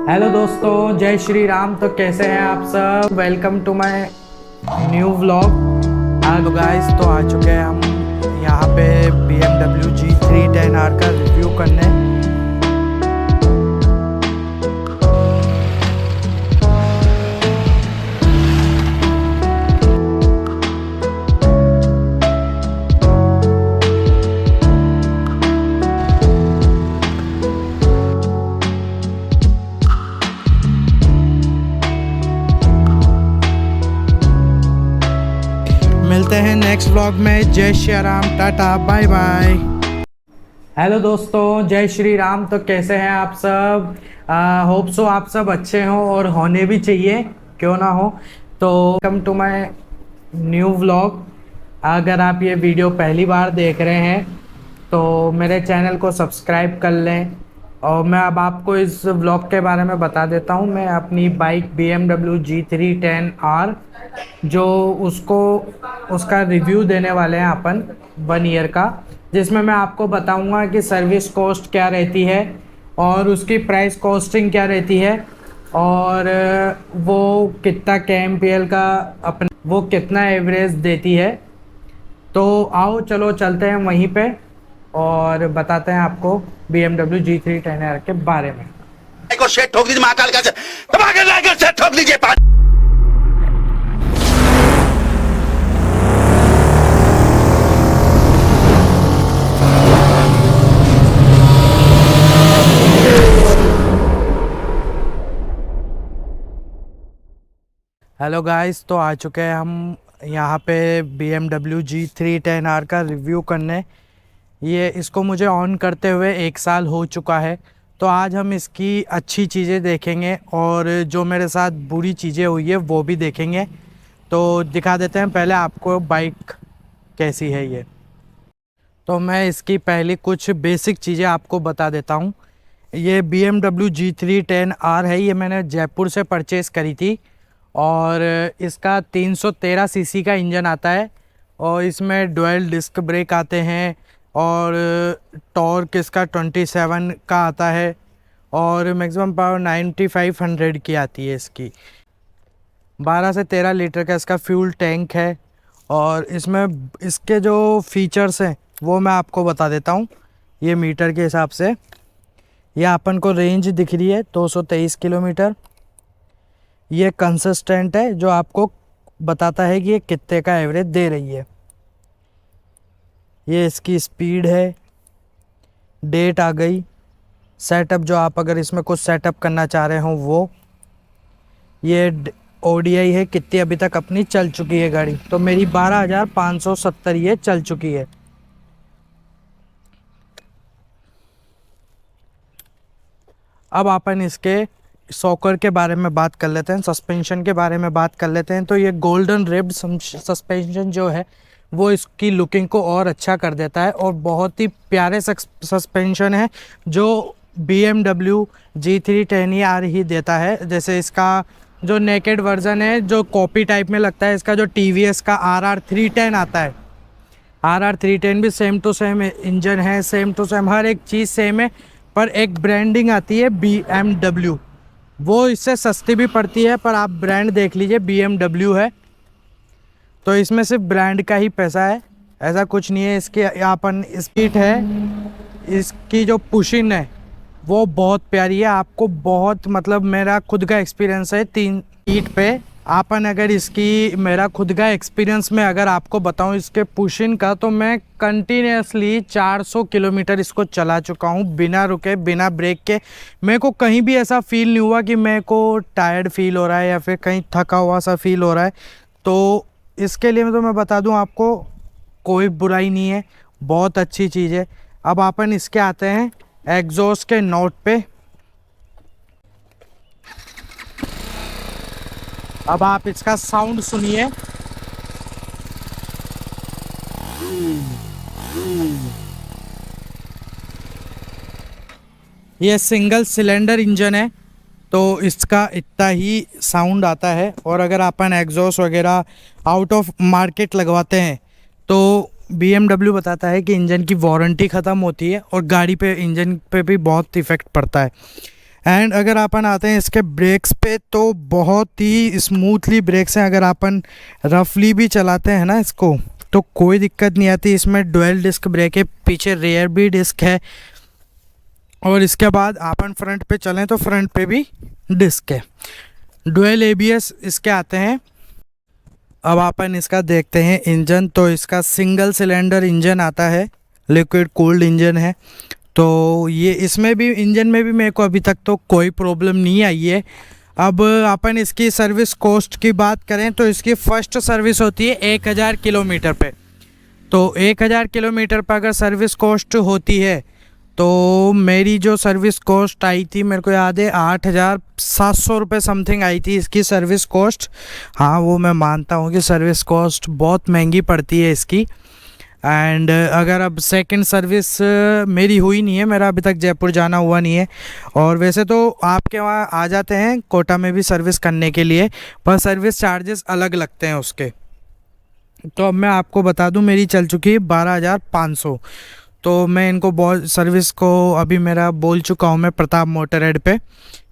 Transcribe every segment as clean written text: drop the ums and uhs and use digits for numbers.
Hello दोस्तों, जय श्री राम। तो कैसे हैं आप सब? Welcome to my new vlog. Hello guys, तो आ चुके हैं हम यहाँ पे BMW G3 10R का रिव्यू करने। मिलते हैं नेक्स्ट व्लॉग में। जय Shri Ram, tata, bye bye. हेलो दोस्तों, जय श्री राम। तो कैसे हैं आप सब? होप सो आप सब अच्छे हों और होने भी चाहिए, क्यों ना हो। तो welcome to my new vlog. अगर आप ये वीडियो पहली बार देख रहे हैं तो मेरे चैनल को सब्सक्राइब कर लें। और मैं अब आपको इस व्लॉग के बारे में बता देता हूँ। मैं अपनी बाइक BMW G3 10R जो उसका रिव्यू देने वाले हैं अपन 1 ईयर का, जिसमें मैं आपको बताऊंगा कि सर्विस कॉस्ट क्या रहती है और उसकी प्राइस कॉस्टिंग क्या रहती है, और वो कितना KMPL का वो कितना एवरेज देती है। तो आओ चलो चलते हैं वहीं पे और बताते हैं आपको BMW G3 10R के बारे में। को शेट ठोक दीजिए, महाकाल का धमाके लाकर शेट ठोक दीजिए। हेलो गाइस, तो आ चुके हैं हम यहाँ पे BMW G3 10R का रिव्यू करने। इसको मुझे ऑन करते हुए 1 साल हो चुका है। तो आज हम इसकी अच्छी चीज़ें देखेंगे और जो मेरे साथ बुरी चीज़ें हुई है वो भी देखेंगे। तो दिखा देते हैं पहले आपको बाइक कैसी है ये। तो मैं इसकी पहली कुछ बेसिक चीज़ें आपको बता देता हूँ। ये BMW G3 10R है, ये मैंने जयपुर से परचेज़ करी थी और इसका 313 सीसी का इंजन आता है और इसमें डुअल डिस्क ब्रेक आते हैं और टॉर्क इसका 27 का आता है और मैक्सिमम पावर 9500 की आती है इसकी। 12 से 13 लीटर का इसका फ्यूल टैंक है और इसमें इसके जो फीचर्स हैं वो मैं आपको बता देता हूँ। ये मीटर के हिसाब से ये अपन को रेंज दिख रही है 223 किलोमीटर। ये कंसिस्टेंट है जो आपको बताता है कि ये कितने का एवरेज दे रही है। ये इसकी स्पीड है। डेट आ गई। सेटअप जो आप अगर इसमें कुछ सेटअप करना चाह रहे हो वो। ये ODI है, कितनी अभी तक अपनी चल चुकी है गाड़ी। तो मेरी 12,570 ये चल चुकी है। अब अपन इसके सॉकर के बारे में बात कर लेते हैं, सस्पेंशन के बारे में बात कर लेते हैं। तो ये गोल्डन रिब्ड सस्पेंशन जो है वो इसकी लुकिंग को और अच्छा कर देता है और बहुत ही प्यारे सस्पेंशन है जो BMW G3 10R ही देता है। जैसे इसका जो नेकेड वर्जन है जो कॉपी टाइप में लगता है, इसका जो TVS का RR 310 आता है, RR 310 भी सेम टू सेम इंजन है, सेम टू सेम हर एक चीज़ सेम है। पर एक ब्रांडिंग आती है BMW, वो इससे सस्ती भी पड़ती है, पर आप ब्रांड देख लीजिए BMW है। तो इसमें सिर्फ ब्रांड का ही पैसा है, ऐसा कुछ नहीं है। इसके अपन स्पीड है, इसकी जो पुशिंग है वो बहुत प्यारी है। आपको बहुत मतलब मेरा खुद का एक्सपीरियंस है 3 फीट पे। अपन अगर इसकी मेरा खुद का एक्सपीरियंस में अगर आपको बताऊं इसके पुशिंग का, तो मैं कंटिन्यूसली 400 किलोमीटर इसको चला चुका हूं बिना रुके, बिना ब्रेक के। मेरे को कहीं भी ऐसा फील नहीं हुआ कि मेरे को टायर्ड फील हो रहा है या फिर कहीं थका हुआ सा फील हो रहा है। तो इसके लिए तो मैं बता दूं आपको कोई बुराई नहीं है, बहुत अच्छी चीज़ है। अब अपन इसके आते हैं एग्जॉस्ट के नोट पे। अब आप इसका साउंड सुनिए। ये सिंगल सिलेंडर इंजन है तो इसका इतना ही साउंड आता है। और अगर अपन एग्जॉस्ट वगैरह आउट ऑफ मार्केट लगवाते हैं तो BMW बताता है कि इंजन की वारंटी ख़त्म होती है और गाड़ी पे इंजन पे भी बहुत इफ़ेक्ट पड़ता है। एंड अगर अपन आते हैं इसके ब्रेक्स पे तो बहुत ही स्मूथली ब्रेक्स हैं। अगर अपन रफली भी चलाते हैं ना इसको तो कोई दिक्कत नहीं आती। इसमें डुअल डिस्क ब्रेक है, पीछे रेयर भी डिस्क है, और इसके बाद अपन फ्रंट पे चलें तो फ्रंट पे भी डिस्क है। डुअल एबीएस इसके आते हैं। अब अपन इसका देखते हैं इंजन। तो इसका सिंगल सिलेंडर इंजन आता है, लिक्विड कूल्ड इंजन है। तो ये इसमें भी इंजन में भी मेरे को अभी तक तो कोई प्रॉब्लम नहीं आई है। अब अपन इसकी सर्विस कॉस्ट की बात करें तो इसकी फ़र्स्ट सर्विस होती है 1000 किलोमीटर पे। तो 1000 किलोमीटर पर अगर सर्विस कॉस्ट होती है तो मेरी जो सर्विस कॉस्ट आई थी, मेरे को याद है 8700 रुपये समथिंग आई थी इसकी सर्विस कॉस्ट। हाँ, वो मैं मानता हूँ कि सर्विस कॉस्ट बहुत महंगी पड़ती है इसकी। एंड अगर अब सेकंड सर्विस मेरी हुई नहीं है, मेरा अभी तक जयपुर जाना हुआ नहीं है। और वैसे तो आपके वहाँ आ जाते हैं कोटा में भी सर्विस करने के लिए, पर सर्विस चार्जेस अलग लगते हैं उसके। तो अब मैं आपको बता दूं, मेरी चल चुकी है 12500। तो मैं इनको बहुत सर्विस को अभी मेरा बोल चुका हूँ मैं प्रताप मोटर एड पे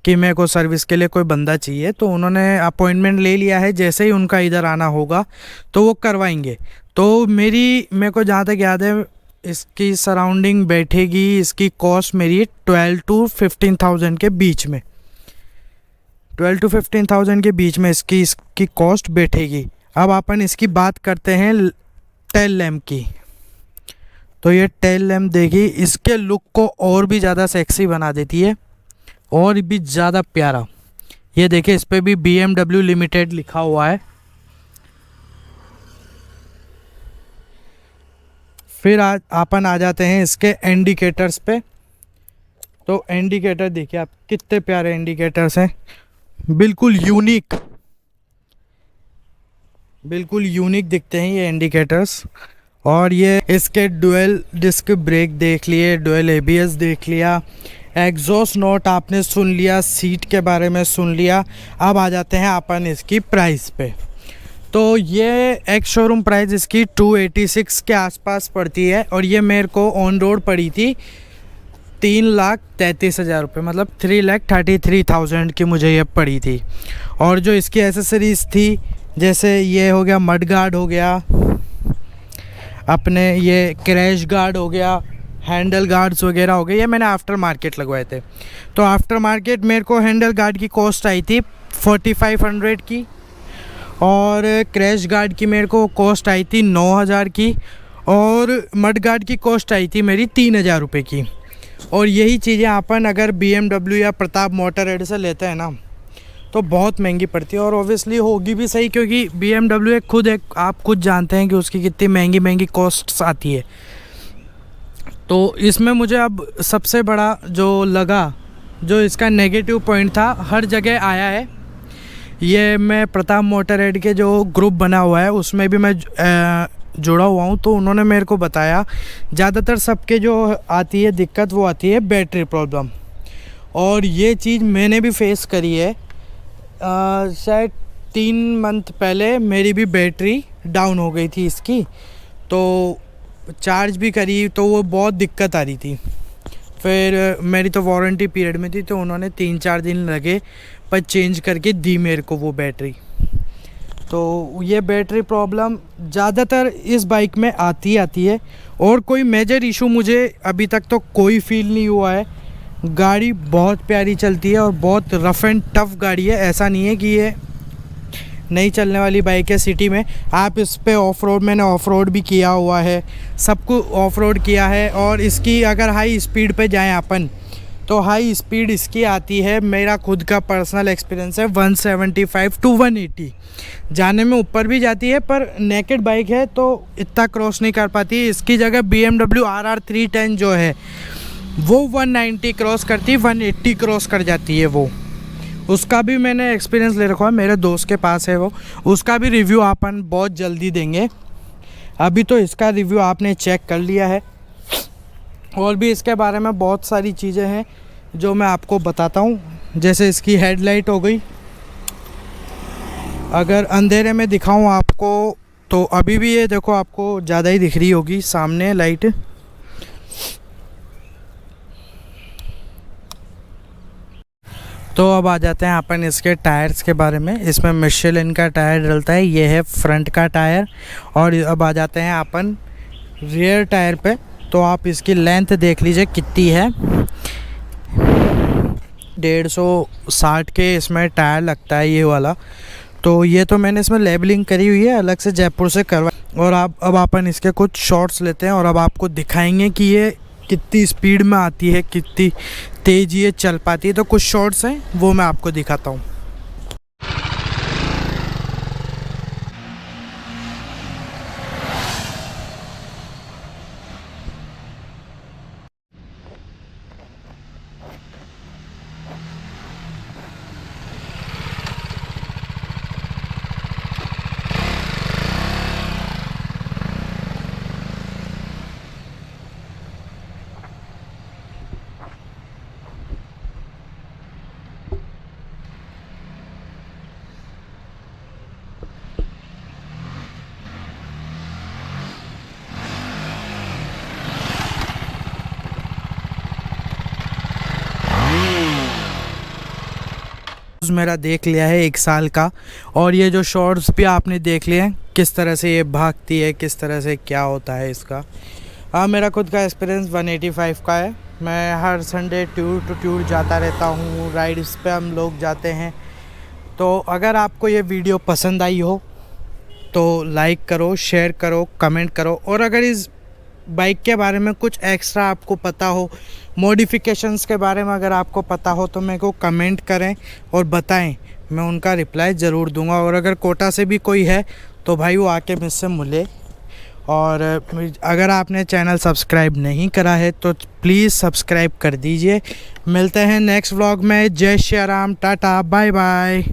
कि मेरे को सर्विस के लिए कोई बंदा चाहिए। तो उन्होंने अपॉइंटमेंट ले लिया है, जैसे ही उनका इधर आना होगा तो वो करवाएंगे। तो मेरे को जहाँ तक याद है इसकी सराउंडिंग बैठेगी, इसकी कॉस्ट मेरी 12 to 15,000 के बीच में, 12 to 15,000 के बीच में इसकी कॉस्ट बैठेगी। अब अपन इसकी बात करते हैं टेल लैम्प की। तो ये टेल लैम्प देखिए, इसके लुक को और भी ज़्यादा सेक्सी बना देती है और भी ज़्यादा प्यारा। ये देखिए, इस पर भी BMW लिमिटेड लिखा हुआ है। फिर अपन आ जाते हैं इसके इंडिकेटर्स पे। तो इंडिकेटर देखिए आप, कितने प्यारे इंडिकेटर्स हैं, बिल्कुल यूनिक दिखते हैं ये इंडिकेटर्स। और ये इसके डुअल डिस्क ब्रेक देख लिए, डुअल एबीएस देख लिया, एग्जॉस्ट नोट आपने सुन लिया, सीट के बारे में सुन लिया। अब आ जाते हैं अपन इसकी प्राइस पे। तो ये एक्स शोरूम प्राइस इसकी 286 के आसपास पड़ती है, और ये मेरे को ऑन रोड पड़ी थी 3,33,000 रुपये, मतलब 3,33,000 की मुझे ये पड़ी थी। और जो इसकी एसेसरीज़ थी, जैसे ये हो गया मड गार्ड हो गया, अपने ये क्रैश गार्ड हो गया, हैंडल गार्ड्स वगैरह हो गए, ये मैंने आफ्टर मार्केट लगवाए थे। तो आफ्टर मार्केट मेरे को हैंडल गार्ड की कॉस्ट आई थी 4500 की, और क्रैश गार्ड की मेरे को कॉस्ट आई थी 9000 की, और मड गार्ड की कॉस्ट आई थी मेरी 3000 रुपये की। और यही चीज़ें अपन अगर BMW या प्रताप मोटर एड से लेते हैं ना तो बहुत महंगी पड़ती है। और ऑब्वियसली होगी भी सही, क्योंकि BMW एक आप खुद जानते हैं कि उसकी कितनी महंगी कॉस्ट्स आती है। तो इसमें मुझे अब सबसे बड़ा जो लगा, जो इसका नेगेटिव पॉइंट था, हर जगह आया है। ये मैं प्रताप मोटर एड के जो ग्रुप बना हुआ है उसमें भी मैं जुड़ा हुआ हूँ, तो उन्होंने मेरे को बताया ज़्यादातर सबके जो आती है दिक्कत, वो आती है बैटरी प्रॉब्लम। और ये चीज़ मैंने भी फेस करी है। शायद 3 मंथ पहले मेरी भी बैटरी डाउन हो गई थी इसकी, तो चार्ज भी करी तो वो बहुत दिक्कत आ रही थी। फिर मेरी तो वारंटी पीरियड में थी, तो उन्होंने 3-4 दिन लगे पर चेंज करके दी मेरे को वो बैटरी। तो ये बैटरी प्रॉब्लम ज़्यादातर इस बाइक में आती है, और कोई मेजर इशू मुझे अभी तक तो कोई फील नहीं हुआ है। गाड़ी बहुत प्यारी चलती है और बहुत रफ़ एंड टफ़ गाड़ी है। ऐसा नहीं है कि ये नहीं चलने वाली बाइक है सिटी में। आप इस पे ऑफ रोड, मैंने ऑफ रोड भी किया हुआ है, सब कुछ ऑफ रोड किया है। और इसकी अगर हाई स्पीड पे जाएं अपन तो हाई स्पीड इसकी आती है, मेरा खुद का पर्सनल एक्सपीरियंस है 175 to 180। जाने में ऊपर भी जाती है, पर नेकेड बाइक है तो इतना क्रॉस नहीं कर पाती। इसकी जगह BMW RR 310 जो है वो 190 क्रॉस करती है, 180 क्रॉस कर जाती है वो। उसका भी मैंने एक्सपीरियंस ले रखा है, मेरे दोस्त के पास है वो। उसका भी रिव्यू अपन बहुत जल्दी देंगे। अभी तो इसका रिव्यू आपने चेक कर लिया है, और भी इसके बारे में बहुत सारी चीज़ें हैं जो मैं आपको बताता हूँ। जैसे इसकी हेडलाइट हो गई, अगर अंधेरे में दिखाऊँ आपको तो अभी भी ये देखो आपको ज़्यादा ही दिख रही होगी सामने लाइट। तो अब आ जाते हैं अपन इसके टायर्स के बारे में। इसमें मिशेलिन का टायर डलता है, ये है फ्रंट का टायर। और अब आ जाते हैं अपन रियर टायर पे। तो आप इसकी लेंथ देख लीजिए कितनी है, 150-60 के इसमें टायर लगता है ये वाला। तो ये तो मैंने इसमें लेबलिंग करी हुई है अलग से, जयपुर से करवा। और अब अपन इसके कुछ शॉट्स लेते हैं और अब आपको दिखाएंगे कि ये कितनी स्पीड में आती है, कितनी तेज़ ये चल पाती है। तो कुछ शॉट्स हैं वो मैं आपको दिखाता हूँ। मेरा देख लिया है 1 साल का, और ये जो शॉर्ट्स भी आपने देख लिए हैं किस तरह से ये भागती है, किस तरह से क्या होता है इसका। मेरा खुद का एक्सपीरियंस 185 का है। मैं हर संडे टूर टू टूर जाता रहता हूँ, राइड्स पे हम लोग जाते हैं। तो अगर आपको ये वीडियो पसंद आई हो तो लाइक करो, शेयर करो, कमेंट करो। और अगर इस बाइक के बारे में कुछ एक्स्ट्रा आपको पता हो, मॉडिफिकेशंस के बारे में अगर आपको पता हो, तो मेरे को कमेंट करें और बताएं, मैं उनका रिप्लाई ज़रूर दूंगा। और अगर कोटा से भी कोई है तो भाई वो आके मुझसे मिले। और अगर आपने चैनल सब्सक्राइब नहीं करा है तो प्लीज़ सब्सक्राइब कर दीजिए। मिलते हैं नेक्स्ट व्लॉग में। जय Shri Ram, tata, bye bye.